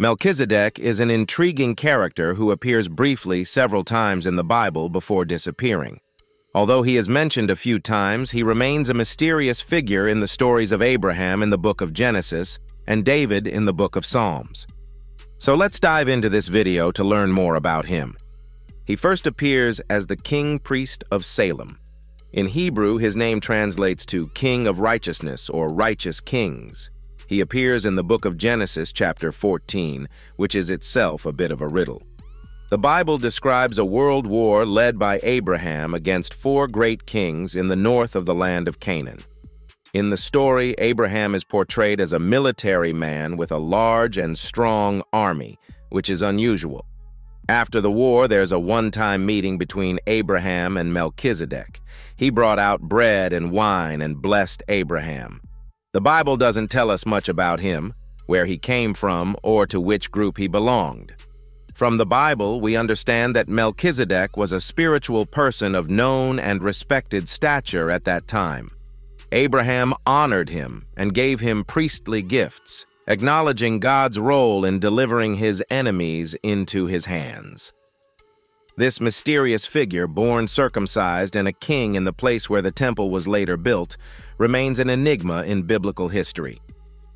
Melchizedek is an intriguing character who appears briefly several times in the Bible before disappearing. Although he is mentioned a few times, he remains a mysterious figure in the stories of Abraham in the book of Genesis and David in the book of Psalms. So let's dive into this video to learn more about him. He first appears as the king priest of Salem. In Hebrew, his name translates to King of Righteousness or Righteous Kings. He appears in the book of Genesis, chapter 14, which is itself a bit of a riddle. The Bible describes a world war led by Abraham against 4 great kings in the north of the land of Canaan. In the story, Abraham is portrayed as a military man with a large and strong army, which is unusual. After the war, there's a one-time meeting between Abraham and Melchizedek. He brought out bread and wine and blessed Abraham. The Bible doesn't tell us much about him, where he came from, or to which group he belonged. From the Bible, we understand that Melchizedek was a spiritual person of known and respected stature at that time. Abraham honored him and gave him priestly gifts, acknowledging God's role in delivering his enemies into his hands. This mysterious figure, born circumcised and a king in the place where the temple was later built, remains an enigma in biblical history.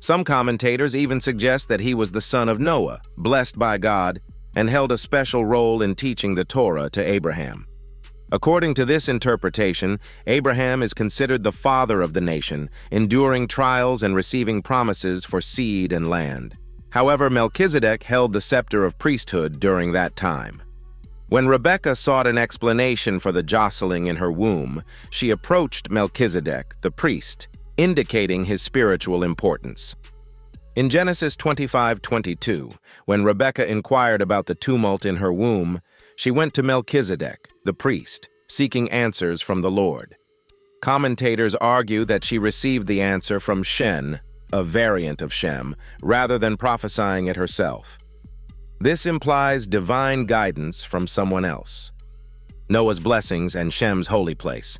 Some commentators even suggest that he was the son of Noah, blessed by God, and held a special role in teaching the Torah to Abraham. According to this interpretation, Abraham is considered the father of the nation, enduring trials and receiving promises for seed and land. However, Melchizedek held the scepter of priesthood during that time. When Rebekah sought an explanation for the jostling in her womb, she approached Melchizedek, the priest, indicating his spiritual importance. In Genesis 25:22, when Rebekah inquired about the tumult in her womb, she went to Melchizedek, the priest, seeking answers from the Lord. Commentators argue that she received the answer from Shem, a variant of Shem, rather than prophesying it herself. This implies divine guidance from someone else. Noah's blessings and Shem's holy place.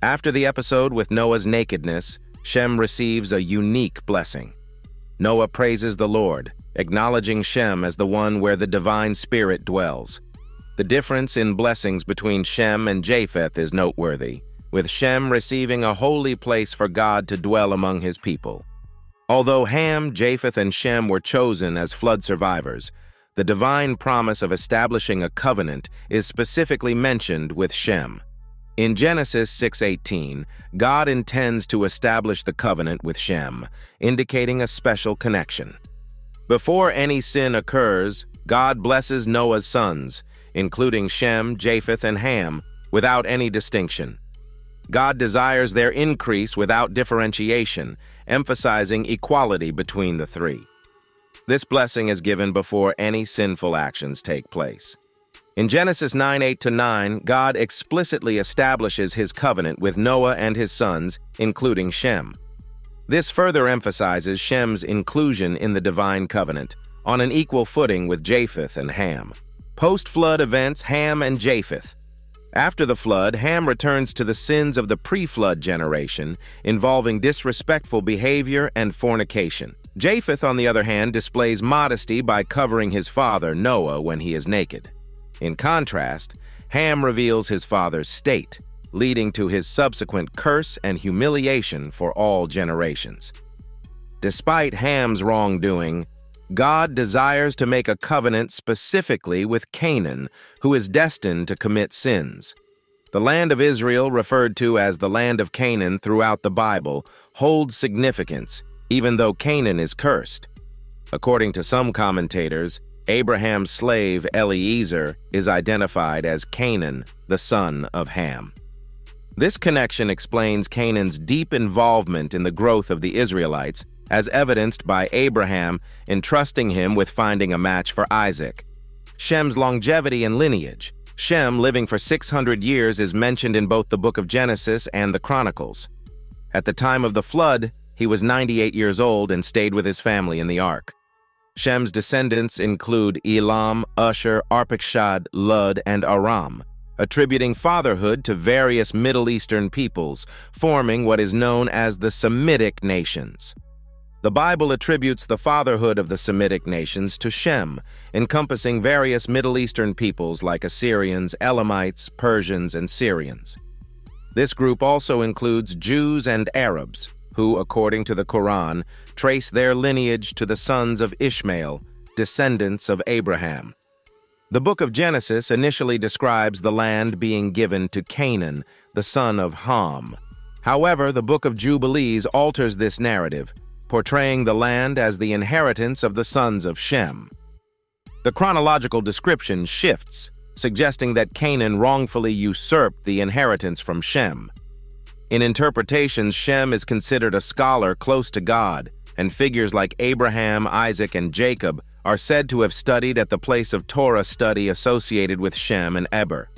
After the episode with Noah's nakedness, Shem receives a unique blessing. Noah praises the Lord, acknowledging Shem as the one where the divine spirit dwells. The difference in blessings between Shem and Japheth is noteworthy, with Shem receiving a holy place for God to dwell among his people. Although Ham, Japheth, and Shem were chosen as flood survivors, the divine promise of establishing a covenant is specifically mentioned with Shem. In Genesis 6:18, God intends to establish the covenant with Shem, indicating a special connection. Before any sin occurs, God blesses Noah's sons, including Shem, Japheth, and Ham, without any distinction. God desires their increase without differentiation, emphasizing equality between the three. This blessing is given before any sinful actions take place. In Genesis 9:8-9, God explicitly establishes his covenant with Noah and his sons, including Shem. This further emphasizes Shem's inclusion in the divine covenant, on an equal footing with Japheth and Ham. Post-flood events, Ham and Japheth. After the flood, Ham returns to the sins of the pre-flood generation, involving disrespectful behavior and fornication. Japheth, on the other hand, displays modesty by covering his father, Noah, when he is naked. In contrast, Ham reveals his father's state, leading to his subsequent curse and humiliation for all generations. Despite Ham's wrongdoing, God desires to make a covenant specifically with Canaan, who is destined to commit sins. The land of Israel, referred to as the Land of Canaan throughout the Bible, holds significance, even though Canaan is cursed. According to some commentators, Abraham's slave Eliezer is identified as Canaan, the son of Ham. This connection explains Canaan's deep involvement in the growth of the Israelites, as evidenced by Abraham entrusting him with finding a match for Isaac. Shem's longevity and lineage. Shem, living for 600 years, is mentioned in both the book of Genesis and the Chronicles. At the time of the flood, he was 98 years old and stayed with his family in the ark. Shem's descendants include Elam, Usher, Arpachshad, Lud, and Aram, attributing fatherhood to various Middle Eastern peoples, forming what is known as the Semitic nations. The Bible attributes the fatherhood of the Semitic nations to Shem, encompassing various Middle Eastern peoples like Assyrians, Elamites, Persians, and Syrians. This group also includes Jews and Arabs, who, according to the Quran, trace their lineage to the sons of Ishmael, descendants of Abraham. The book of Genesis initially describes the land being given to Canaan, the son of Ham. However, the book of Jubilees alters this narrative, portraying the land as the inheritance of the sons of Shem. The chronological description shifts, suggesting that Canaan wrongfully usurped the inheritance from Shem. In interpretations, Shem is considered a scholar close to God, and figures like Abraham, Isaac, and Jacob are said to have studied at the place of Torah study associated with Shem and Eber.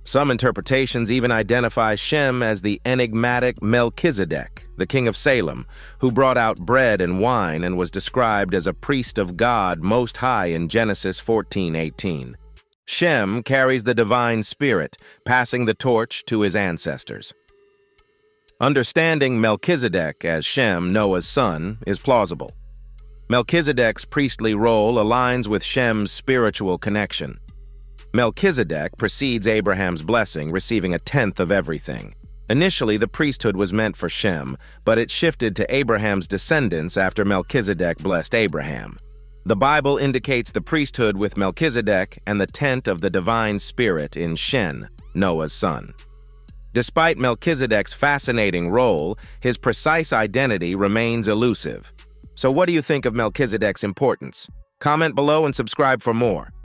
Some interpretations even identify Shem as the enigmatic Melchizedek, the king of Salem, who brought out bread and wine and was described as a priest of God Most High in Genesis 14:18. Shem carries the divine spirit, passing the torch to his ancestors. Understanding Melchizedek as Shem, Noah's son, is plausible. Melchizedek's priestly role aligns with Shem's spiritual connection. Melchizedek precedes Abraham's blessing, receiving a tenth of everything. Initially, the priesthood was meant for Shem, but it shifted to Abraham's descendants after Melchizedek blessed Abraham. The Bible indicates the priesthood with Melchizedek and the tent of the divine spirit in Shem, Noah's son. Despite Melchizedek's fascinating role, his precise identity remains elusive. So what do you think of Melchizedek's importance? Comment below and subscribe for more.